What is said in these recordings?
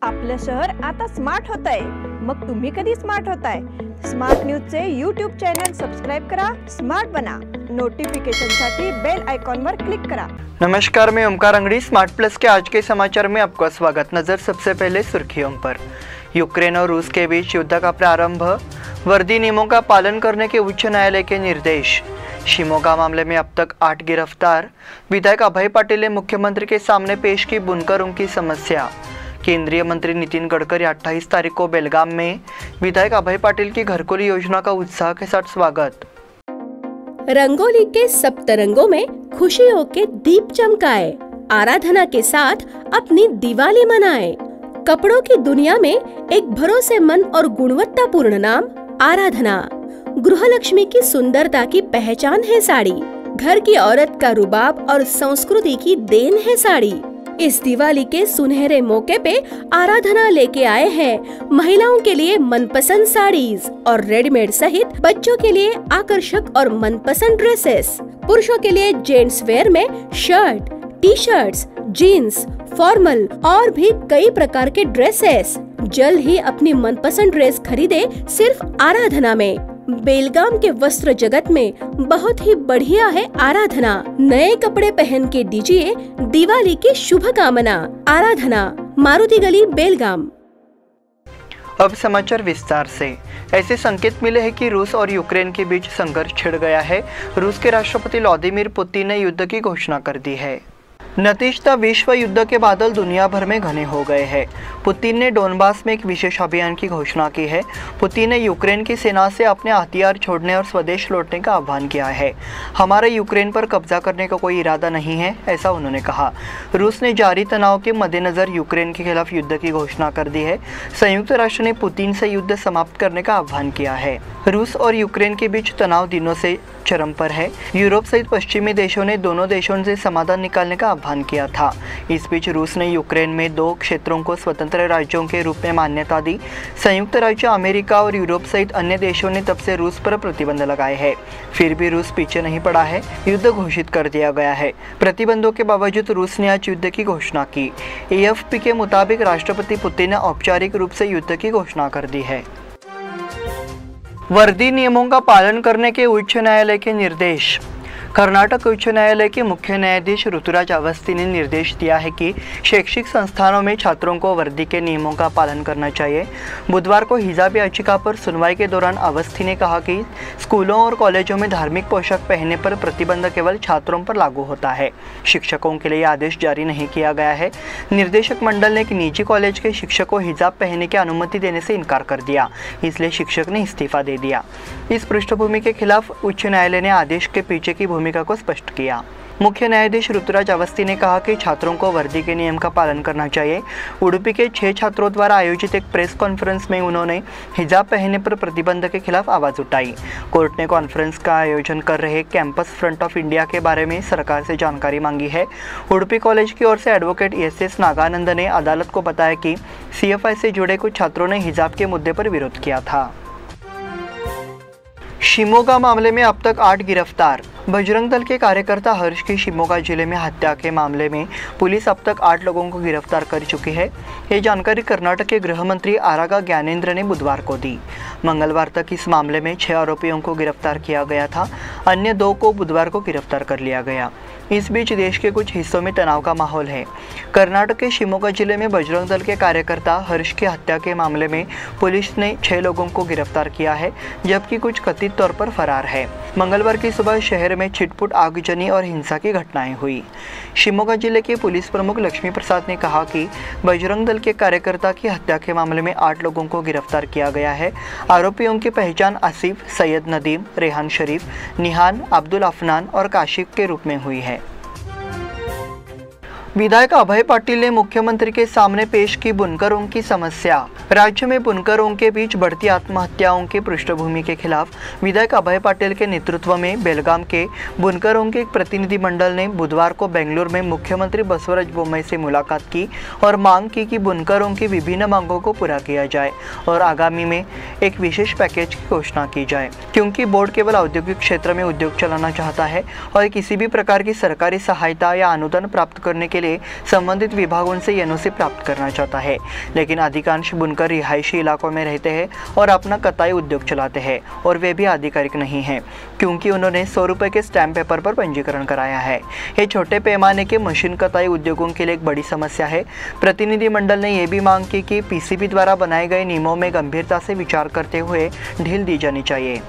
आपलं शहर आता स्मार्ट होत आहे। मग तुम्ही कधी स्मार्ट होताय? स्मार्ट न्यूजचे यूट्यूब चॅनल सबस्क्राइब करा, स्मार्ट बना। नोटिफिकेशनसाठी बेल आइकॉन पर क्लिक करा। नमस्कार, मैं ओमकार अंगड़ी। स्मार्ट प्लस के आज के समाचार में आपका स्वागत। नजर सबसे पहले सुर्खियों पर। यूक्रेन और रूस के बीच युद्ध का प्रारंभ, वर्दी नियमों का पालन करने के उच्च न्यायालय के निर्देश। शिमोगा मामले में अब तक 8 गिरफ्तार, विधायक अभय पाटिल ने मुख्यमंत्री के सामने पेश की बुनकरों की समस्या। केंद्रीय मंत्री नितिन गडकरी 28 तारीख को बेलगाम में विधायक अभय पाटिल की घरकुली योजना का उत्साह के साथ स्वागत। रंगोली के सप्तरंगों में खुशियों के दीप चमकाए, आराधना के साथ अपनी दिवाली मनाए। कपड़ों की दुनिया में एक भरोसेमंद और गुणवत्तापूर्ण नाम आराधना। गृहलक्ष्मी की सुंदरता की पहचान है साड़ी। घर की औरत का रुबाब और संस्कृति की देन है साड़ी। इस दिवाली के सुनहरे मौके पे आराधना लेके आए हैं महिलाओं के लिए मनपसंद साड़ीज और रेडीमेड सहित बच्चों के लिए आकर्षक और मनपसंद ड्रेसेस। पुरुषों के लिए जेंट्स वेयर में shirt, T shirts, jeans, formal और भी कई प्रकार के ड्रेसेस। जल्द ही अपनी मनपसंद ड्रेस खरीदे सिर्फ आराधना में। बेलगाम के वस्त्र जगत में बहुत ही बढ़िया है आराधना। नए कपड़े पहन के दीजिए दिवाली की शुभकामना। आराधना, मारुति गली, बेलगाम। अब समाचार विस्तार से। ऐसे संकेत मिले हैं कि रूस और यूक्रेन के बीच संघर्ष छिड़ गया है। रूस के राष्ट्रपति व्लादिमीर पुतिन ने युद्ध की घोषणा कर दी है। नतीजतः विश्व युद्ध के बादल दुनिया भर में घने हो गए हैं। पुतिन ने डोनबास में एक विशेष अभियान की घोषणा की है। पुतिन ने यूक्रेन की सेना से अपने हथियार छोड़ने और स्वदेश लौटने का आह्वान किया है। हमारा यूक्रेन पर कब्जा करने का कोई इरादा नहीं है, ऐसा उन्होंने कहा। रूस ने जारी तनाव के मद्देनजर यूक्रेन के खिलाफ युद्ध की घोषणा कर दी है। संयुक्त राष्ट्र ने पुतिन से युद्ध समाप्त करने का आह्वान किया है। रूस और यूक्रेन के बीच तनाव दिनों से चरम पर है। यूरोप सहित पश्चिमी देशों ने दोनों देशों से समाधान निकालने का आह्वान किया था। इस बीच रूस ने यूक्रेन में 2 क्षेत्रों को स्वतंत्र राज्यों के रूप में मान्यता दी। संयुक्त राज्य अमेरिका और यूरोप सहित अन्य देशों ने तब से रूस पर प्रतिबंध लगाए हैं। फिर भी रूस पीछे नहीं पड़ा है। युद्ध घोषित कर दिया गया है। प्रतिबंधों के बावजूद रूस ने आज युद्ध की घोषणा की। AFP के मुताबिक राष्ट्रपति पुतिन ने औपचारिक रूप से युद्ध की घोषणा कर दी है। वर्दी नियमों का पालन करने के उच्च न्यायालय के निर्देश। कर्नाटक उच्च न्यायालय के मुख्य न्यायाधीश ऋतुराज अवस्थी ने निर्देश दिया है कि शैक्षिक संस्थानों में छात्रों को वर्दी के नियमों का पालन करना चाहिए। बुधवार को हिजाब याचिका पर सुनवाई के दौरान अवस्थी ने कहा कि स्कूलों और कॉलेजों में धार्मिक पोशाक पहनने पर प्रतिबंध केवल छात्रों पर लागू होता है। शिक्षकों के लिए आदेश जारी नहीं किया गया है। निर्देशक मंडल ने एक निजी कॉलेज के शिक्षक को हिजाब पहनने की अनुमति देने से इनकार कर दिया, इसलिए शिक्षक ने इस्तीफा दे दिया। इस पृष्ठभूमि के खिलाफ उच्च न्यायालय ने आदेश के पीछे की भूमिका को स्पष्ट किया। मुख्य न्यायाधीश ऋतुराज अवस्थी ने कहा कि छात्रों को वर्दी के नियम का पालन करना चाहिए। उडुपी के 6 छात्रों द्वारा आयोजित एक प्रेस कॉन्फ्रेंस में उन्होंने हिजाब पहनने पर प्रतिबंध के खिलाफ आवाज उठाई। कोर्ट ने कॉन्फ्रेंस का आयोजन कर रहे कैंपस फ्रंट ऑफ इंडिया के बारे में सरकार से जानकारी मांगी है। उडुपी कॉलेज की ओर से एडवोकेट SS नागानंद ने अदालत को बताया कि CFI से जुड़े कुछ छात्रों ने हिजाब के मुद्दे पर विरोध किया था। शिमोगा मामले में अब तक 8 गिरफ्तार। बजरंग दल के कार्यकर्ता हर्ष की शिमोगा जिले में हत्या के मामले में पुलिस अब तक 8 लोगों को गिरफ्तार कर चुकी है। ये जानकारी कर्नाटक के गृह मंत्री आरागा ज्ञानेंद्र ने बुधवार को दी। मंगलवार तक इस मामले में 6 आरोपियों को गिरफ्तार किया गया था। अन्य 2 को बुधवार को गिरफ्तार कर लिया गया। इस बीच देश के कुछ हिस्सों में तनाव का माहौल है। कर्नाटक के शिमोगा जिले में बजरंग दल के कार्यकर्ता हर्ष की हत्या के मामले में पुलिस ने 6 लोगों को गिरफ्तार किया है, जबकि कुछ कथित तौर पर फरार है। मंगलवार की सुबह शहर में छिटपुट, आगजनी और हिंसा की घटनाएं हुई। शिमोगा जिले के पुलिस प्रमुख लक्ष्मी प्रसाद ने कहा कि बजरंग दल के कार्यकर्ता की हत्या के मामले में 8 लोगों को गिरफ्तार किया गया है। आरोपियों की पहचान आसिफ, सैयद नदीम, रेहान शरीफ, निहान, अब्दुल अफनान और काशिफ के रूप में हुई है। विधायक अभय पाटिल ने मुख्यमंत्री के सामने पेश की बुनकरों की समस्या। राज्य में बुनकरों के बीच बढ़ती आत्महत्याओं की पृष्ठभूमि के खिलाफ विधायक अभय पाटिल के नेतृत्व में बेलगाम के बुनकरों के एक प्रतिनिधिमंडल ने बुधवार को बेंगलुरु में मुख्यमंत्री बसवराज बोम्मई से मुलाकात की और मांग की कि बुनकरों की विभिन्न मांगों को पूरा किया जाए और आगामी में एक विशेष पैकेज की घोषणा की जाए, क्योंकि बोर्ड केवल औद्योगिक क्षेत्र में उद्योग चलाना चाहता है और किसी भी प्रकार की सरकारी सहायता या अनुदान प्राप्त करने के लिए लिए संबंधित विभागों से एनओसी प्राप्त करना चाहता है, लेकिन अधिकांश बुनकर रिहायशी इलाकों में रहते हैं और अपना कताई उद्योग चलाते हैं और वे भी आधिकारिक नहीं हैं, क्योंकि उन्होंने 100 रुपये के स्टैम्प पेपर पर पंजीकरण कराया है। ये छोटे पैमाने के मशीन कताई उद्योगों के लिए एक बड़ी समस्या है। प्रतिनिधिमंडल ने यह भी मांग की कि पीसीबी द्वारा बनाए गए नियमों में गंभीरता से विचार करते हुए ढील दी जानी चाहिए।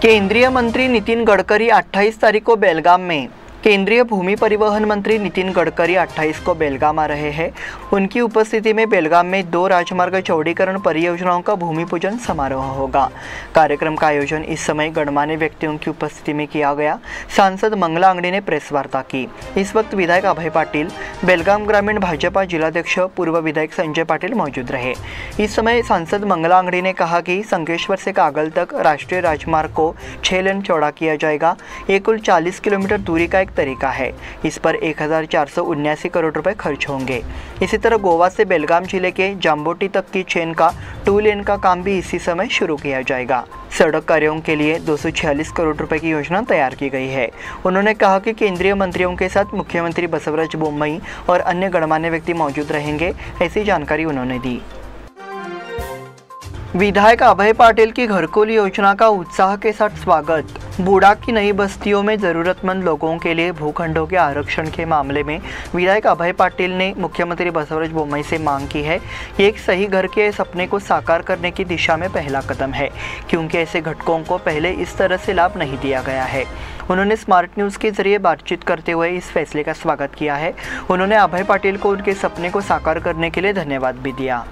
केंद्रीय मंत्री नितिन गडकरी 28 तारीख को बेलगाम में केंद्रीय भूमि परिवहन मंत्री नितिन गडकरी 28 को बेलगाम आ रहे हैं। उनकी उपस्थिति में बेलगाम में 2 राजमार्ग चौड़ीकरण परियोजनाओं का भूमि पूजन समारोह होगा। कार्यक्रम का आयोजन इस समय गणमान्य व्यक्तियों की उपस्थिति में किया गया। सांसद मंगला अंगड़ी ने प्रेस वार्ता की। इस वक्त विधायक अभय पाटिल, बेलगाम ग्रामीण भाजपा जिलाध्यक्ष पूर्व विधायक संजय पाटिल मौजूद रहे। इस समय सांसद मंगला अंगड़ी ने कहा कि संकेश्वर से कागल तक राष्ट्रीय राजमार्ग को 6 लेन चौड़ा किया जाएगा। ये कुल 40 किलोमीटर दूरी का तरीका है। इस पर 1479 करोड़ रुपए खर्च होंगे। इसी तरह गोवा से बेलगाम जिले के जाम्बोटी तक की चेन का 2 लेन का काम भी इसी समय शुरू किया जाएगा। सड़क कार्यों के लिए 246 करोड़ रुपए की योजना तैयार की गई है। उन्होंने कहा कि केंद्रीय मंत्रियों के साथ मुख्यमंत्री बसवराज बोम्मई और अन्य गणमान्य व्यक्ति मौजूद रहेंगे, ऐसी जानकारी उन्होंने दी। विधायक अभय पाटिल की घरकुल योजना का उत्साह के साथ स्वागत। बूढ़ा की नई बस्तियों में जरूरतमंद लोगों के लिए भूखंडों के आरक्षण के मामले में विधायक अभय पाटिल ने मुख्यमंत्री बसवराज बोम्मई से मांग की है। ये एक सही घर के सपने को साकार करने की दिशा में पहला कदम है, क्योंकि ऐसे घटकों को पहले इस तरह से लाभ नहीं दिया गया है। उन्होंने स्मार्ट न्यूज़ के जरिए बातचीत करते हुए इस फैसले का स्वागत किया है। उन्होंने अभय पाटिल को उनके सपने को साकार करने के लिए धन्यवाद भी दिया।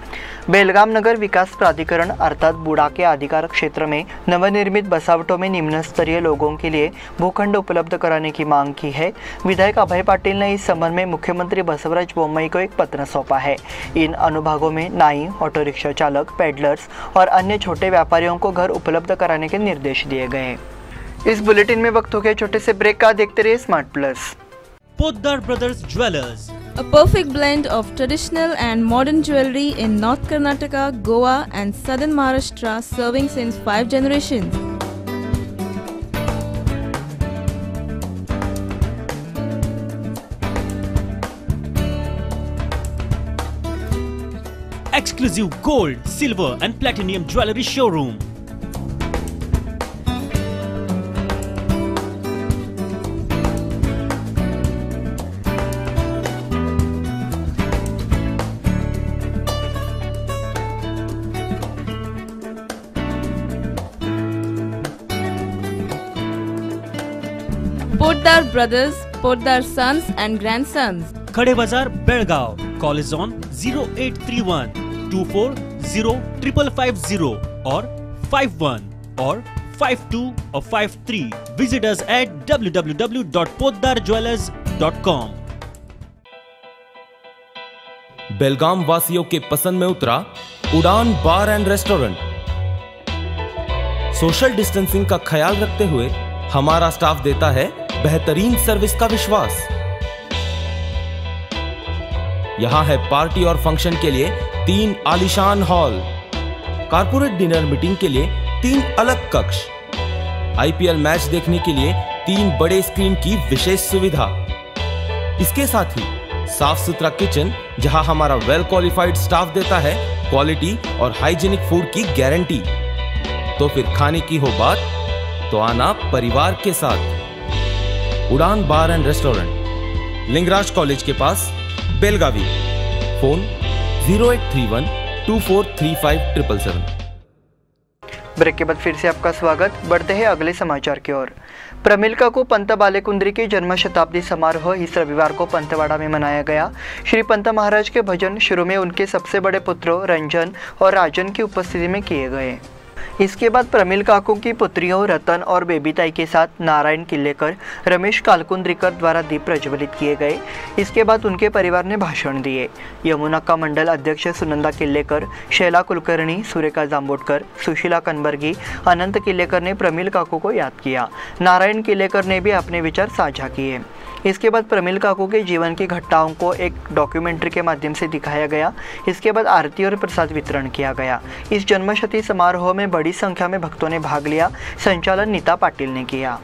बेलगाम नगर विकास प्राधिकरण अर्थात बूढ़ा के अधिकार क्षेत्र में नवनिर्मित बसावटों में निम्न स्तरीय लोगों के लिए भूखंड उपलब्ध कराने की मांग की है। विधायक अभय पाटिल ने इस संबंध में मुख्यमंत्री बसवराज बोम्मई को एक पत्र सौंपा है। इन अनुभागों में नाई, ऑटो रिक्शा चालक, पेडलर्स और अन्य छोटे व्यापारियों को घर उपलब्ध कराने के निर्देश दिए गए। इस बुलेटिन में वक्त हो गया छोटे से ब्रेक का। देखते रहिए smart plus. Poddar brothers jewellers, a perfect blend of traditional and modern jewelry in North Karnataka, Goa and Southern Maharashtra, serving since 5 generations. exclusive gold, silver and platinum jewelry showroom. Poddar Brothers, Poddar Sons and Grandsons. Khade Bazar, Belgaum. Call is on 0831 240 5550 or 51 or 52 or 53. Visit us at www.poddarjewelers.com. बेलगाम वासियों के पसंद में उतरा उड़ान बार and restaurant. Social distancing का ख्याल रखते हुए हमारा स्टाफ देता है बेहतरीन सर्विस का विश्वास। यहां है पार्टी और फंक्शन के लिए 3 आलीशान हॉल, कारपोरेट डिनर मीटिंग के लिए 3 अलग कक्ष, आईपीएल मैच देखने के लिए 3 बड़े स्क्रीन की विशेष सुविधा। इसके साथ ही साफ सुथरा किचन, जहां हमारा वेल क्वालिफाइड स्टाफ देता है क्वालिटी और हाइजीनिक फूड की गारंटी। तो फिर खाने की हो बात तो आना परिवार के साथ। उड़ान बार एंड रेस्टोरेंट, लिंगराज कॉलेज के पास, बेलगावी। फोन 0831 243577। ब्रेक के बाद फिर से आपका स्वागत। बढ़ते हैं अगले समाचार की ओर। प्रमिल्का को पंत बालेकुंद्री की जन्म शताब्दी समारोह इस रविवार को पंतवाड़ा में मनाया गया। श्री पंत महाराज के भजन शुरू में उनके सबसे बड़े पुत्रों रंजन और राजन की उपस्थिति में किए गए। इसके बाद प्रमिल काकू की पुत्रियों रतन और बेबीताई के साथ नारायण किल्लेकर, रमेश कालकुंद्रीकर द्वारा दीप प्रज्वलित किए गए। इसके बाद उनके परिवार ने भाषण दिए। यमुना का मंडल अध्यक्ष सुनंदा किल्लेकर, शैला कुलकर्णी, सुरेखा जांबोटकर, सुशीला कनबर्गी, अनंत किल्लेकर ने प्रमिल काकू को याद किया। नारायण किल्लेकर ने भी अपने विचार साझा किए। इसके बाद प्रमिल काकू के जीवन की घटनाओं को एक डॉक्यूमेंट्री के माध्यम से दिखाया गया। इसके बाद आरती और प्रसाद वितरण किया गया। इस जन्मशती समारोह में बड़ी संख्या में भक्तों ने भाग लिया। संचालन नीता पाटिल ने किया।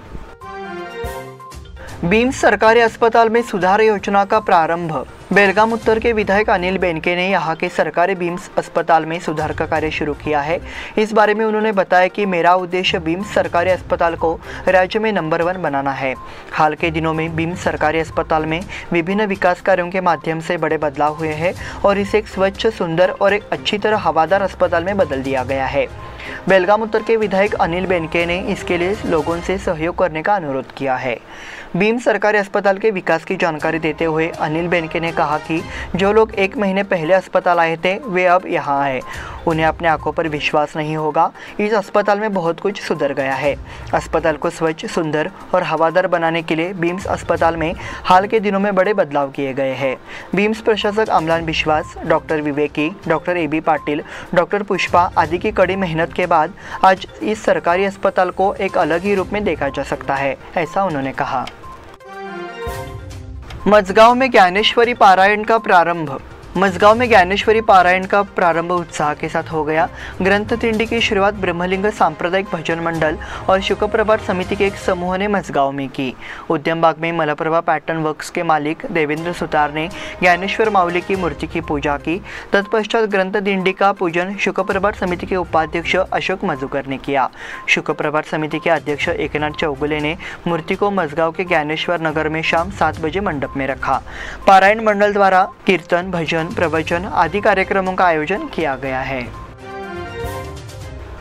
बीम्स सरकारी अस्पताल में सुधार योजना का प्रारंभ। बेलगाम उत्तर के विधायक अनिल बेनके ने यहां के सरकारी बीम्स अस्पताल में सुधार का कार्य शुरू किया है। इस बारे में उन्होंने बताया कि मेरा उद्देश्य बीम्स सरकारी अस्पताल को राज्य में नंबर 1 बनाना है। हाल के दिनों में बीम्स सरकारी अस्पताल में विभिन्न विकास कार्यों के माध्यम से बड़े बदलाव हुए हैं और इसे एक स्वच्छ, सुंदर और एक अच्छी तरह हवादार अस्पताल में बदल दिया गया है। बेलगाम उत्तर के विधायक अनिल बेनके ने इसके लिए लोगों से सहयोग करने का अनुरोध किया है। बीम्स सरकारी अस्पताल के विकास की जानकारी देते हुए अनिल बेनके ने कहा कि जो लोग 1 महीने पहले अस्पताल आए थे वे अब यहाँ आए। उन्हें अपने आंखों पर विश्वास नहीं होगा। इस अस्पताल में बहुत कुछ सुधर गया है। अस्पताल को स्वच्छ, सुंदर और हवादार बनाने के लिए बीम्स अस्पताल में हाल के दिनों में बड़े बदलाव किए गए हैं। बीम्स प्रशासक अमलान विश्वास, डॉक्टर विवेकी, doctor AB Patil, doctor Pushpa आदि की कड़ी मेहनत के बाद आज इस सरकारी अस्पताल को एक अलग ही रूप में देखा जा सकता है, ऐसा उन्होंने कहा। मजगांव में ज्ञानेश्वरी पारायण का प्रारंभ। मजगांव में ज्ञानेश्वरी पारायण का प्रारंभ उत्साह के साथ हो गया। ग्रंथ दिंडी की शुरुआत ब्रह्मलिंग सांप्रदायिक भजन मंडल और शुकप्रभात समिति के एक समूह ने मजगांव में की। उद्यम बाग में मलप्रभा पैटर्न वर्क्स के मालिक देवेंद्र सुतार ने ज्ञानेश्वर माउली की मूर्ति की पूजा की। तत्पश्चात ग्रंथ दिंडी का पूजन शुकप्रभात समिति के उपाध्यक्ष अशोक मधुकर ने किया। शुकप्रभात समिति के अध्यक्ष एकनाथ चौगुले ने मूर्ति को मजगांव के ज्ञानेश्वर नगर में शाम 7 बजे मंडप में रखा। पारायण मंडल द्वारा कीर्तन, भजन, प्रवचन आदि कार्यक्रमों का आयोजन किया गया है।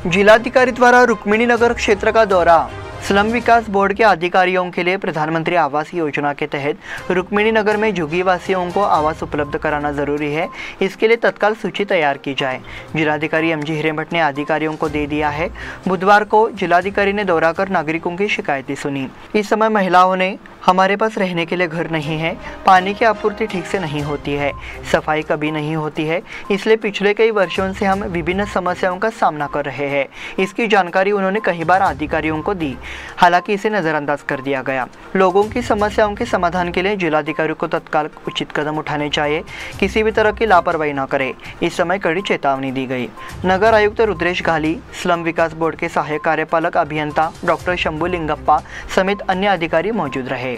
जिलाधिकारी द्वारा रुक्मिणी नगर क्षेत्र का दौरा। स्लम विकास बोर्ड के अधिकारियों के लिए प्रधानमंत्री आवास योजना के तहत रुक्मिणी नगर में झुग्गी वासियों को आवास उपलब्ध कराना जरूरी है। इसके लिए तत्काल सूची तैयार की जाए। जिलाधिकारी MG हिरेमठ ने अधिकारियों को दे दिया है। बुधवार को जिलाधिकारी ने दौरा कर नागरिकों की शिकायतें सुनी। इस समय महिलाओं ने हमारे पास रहने के लिए घर नहीं है, पानी की आपूर्ति ठीक से नहीं होती है, सफाई कभी नहीं होती है, इसलिए पिछले कई वर्षों से हम विभिन्न समस्याओं का सामना कर रहे हैं। इसकी जानकारी उन्होंने कई बार अधिकारियों को दी, हालांकि इसे नज़रअंदाज कर दिया गया। लोगों की समस्याओं के समाधान के लिए जिलाधिकारी को तत्काल उचित कदम उठाने चाहिए, किसी भी तरह की लापरवाही न करे। इस समय कड़ी चेतावनी दी गई। नगर आयुक्त रुद्रेश घाली, स्लम विकास बोर्ड के सहायक कार्यपालक अभियंता डॉक्टर शंभू लिंगप्पा समेत अन्य अधिकारी मौजूद रहे।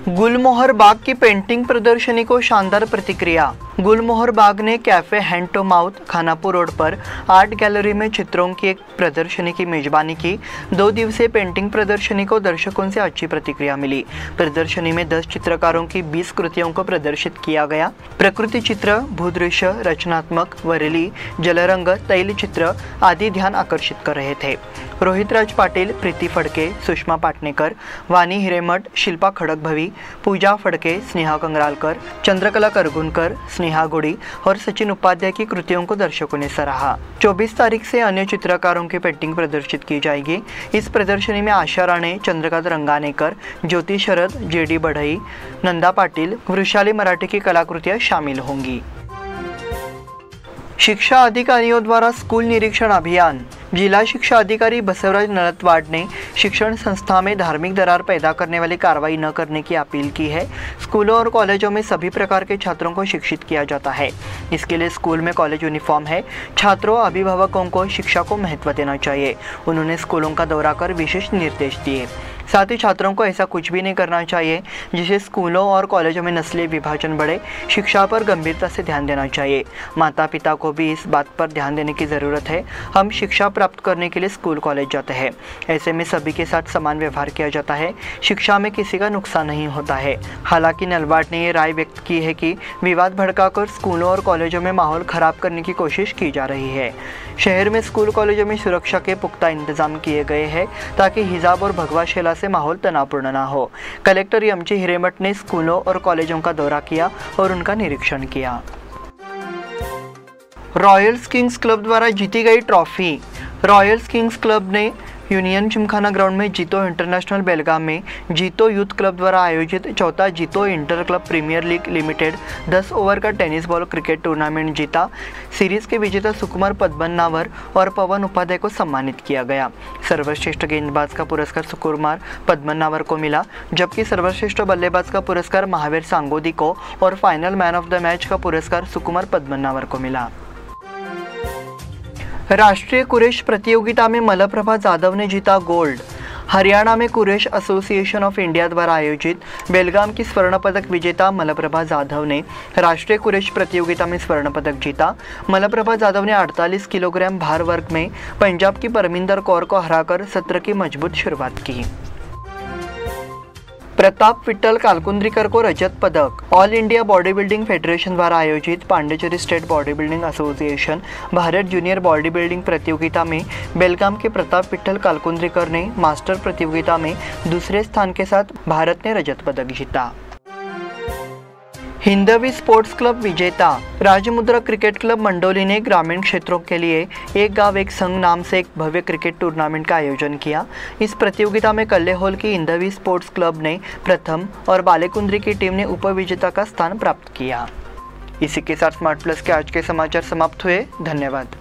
गुलमोहर बाग की पेंटिंग प्रदर्शनी को शानदार प्रतिक्रिया। गुलमोहर बाग ने cafe hand to mouth Khanapur road पर आर्ट गैलरी में चित्रों की एक प्रदर्शनी की मेजबानी की। 2 दिवसीय पेंटिंग प्रदर्शनी को दर्शकों से अच्छी प्रतिक्रिया मिली। प्रदर्शनी में 10 चित्रकारों की 20 कृतियों को प्रदर्शित किया गया। प्रकृति चित्र, भूदृश्य, रचनात्मक, वरेली, जलरंग, तैल चित्र आदि ध्यान आकर्षित कर रहे थे। रोहित राज पाटिल, प्रीति फड़के, सुषमा पाटनेकर, वानी हिरेमठ, शिल्पा खड़गभवी, पूजा फड़के, स्नेहा कंगरालकर, चंद्रकला करगुनकर, स्नेहा गुड़ी और सचिन उपाध्याय की कृतियों को दर्शकों ने सराहा। 24 तारीख से अन्य चित्रकारों की पेंटिंग प्रदर्शित की जाएगी। इस प्रदर्शनी में आशा राणे, चंद्रकांत रंगानेकर, ज्योति शरद, JD बढ़ई, नंदा पाटिल, वृषाली मराठी की कलाकृतियां शामिल होंगी। शिक्षा अधिकारियों द्वारा स्कूल निरीक्षण अभियान। जिला शिक्षा अधिकारी बसवराज नरतवाड ने शिक्षण संस्था में धार्मिक दरार पैदा करने वाली कार्रवाई न करने की अपील की है। स्कूलों और कॉलेजों में सभी प्रकार के छात्रों को शिक्षित किया जाता है। इसके लिए स्कूल में कॉलेज यूनिफॉर्म है। छात्रों, अभिभावकों को शिक्षा को महत्व देना चाहिए। उन्होंने स्कूलों का दौरा कर विशेष निर्देश दिए। साथ ही छात्रों को ऐसा कुछ भी नहीं करना चाहिए जिससे स्कूलों और कॉलेजों में नस्लीय विभाजन बढ़े। शिक्षा पर गंभीरता से ध्यान देना चाहिए। माता पिता को भी इस बात पर ध्यान देने की ज़रूरत है। हम शिक्षा प्राप्त करने के लिए स्कूल कॉलेज जाते हैं, ऐसे में सभी के साथ समान व्यवहार किया जाता है। शिक्षा में किसी का नुकसान नहीं होता है। हालांकि नलवाड ने ये राय व्यक्त की है कि विवाद भड़काकर स्कूलों और कॉलेजों में माहौल खराब करने की कोशिश की जा रही है। शहर में स्कूल कॉलेजों में सुरक्षा के पुख्ता इंतजाम किए गए हैं ताकि हिजाब और भगवा शेला से माहौल तनावपूर्ण न हो। कलेक्टर MG हिरेमठ ने स्कूलों और कॉलेजों का दौरा किया और उनका निरीक्षण किया। रॉयल्स किंग्स क्लब द्वारा जीती गई ट्रॉफी। रॉयल्स किंग्स क्लब ने यूनियन जिमखाना ग्राउंड में जीतो इंटरनेशनल बेलगाम में जीतो यूथ क्लब द्वारा आयोजित 4था Jito inter club premier league limited 10 over का टेनिस बॉल क्रिकेट टूर्नामेंट जीता। सीरीज के विजेता सुकुमार पद्मनावर और पवन उपाध्याय को सम्मानित किया गया। सर्वश्रेष्ठ गेंदबाज का पुरस्कार सुकुमार पद्मनावर को मिला, जबकि सर्वश्रेष्ठ बल्लेबाज का पुरस्कार महावीर सांगोदी को और final man of the match का पुरस्कार सुकुमार पद्मनावर को मिला। राष्ट्रीय कुरेश प्रतियोगिता में मलप्रभा जाधव ने जीता गोल्ड। हरियाणा में कुरेश एसोसिएशन ऑफ इंडिया द्वारा आयोजित बेलगाम की स्वर्ण पदक विजेता मलप्रभा जाधव ने राष्ट्रीय कुरेश प्रतियोगिता में स्वर्ण पदक जीता। मलप्रभा जाधव ने 48 किलोग्राम भार वर्ग में पंजाब की परमिंदर कौर को हराकर सत्र की मजबूत शुरुआत की। प्रताप विट्ठल कालकुंद्रीकर को रजत पदक। All India body building federation द्वारा आयोजित Pondicherry state body building association Bharat junior body building प्रतियोगिता में बेलगाम के प्रताप विट्ठल कालकुंद्रीकर ने मास्टर प्रतियोगिता में दूसरे स्थान के साथ भारत ने रजत पदक जीता। हिंदवी स्पोर्ट्स क्लब विजेता। राजमुद्रा क्रिकेट क्लब मंडोली ने ग्रामीण क्षेत्रों के लिए एक गांव एक संघ नाम से एक भव्य क्रिकेट टूर्नामेंट का आयोजन किया। इस प्रतियोगिता में कल्लेहोल की हिंदवी स्पोर्ट्स क्लब ने प्रथम और बालेकुंद्री की टीम ने उपविजेता का स्थान प्राप्त किया। इसी के साथ स्मार्ट प्लस के आज के समाचार समाप्त हुए। धन्यवाद।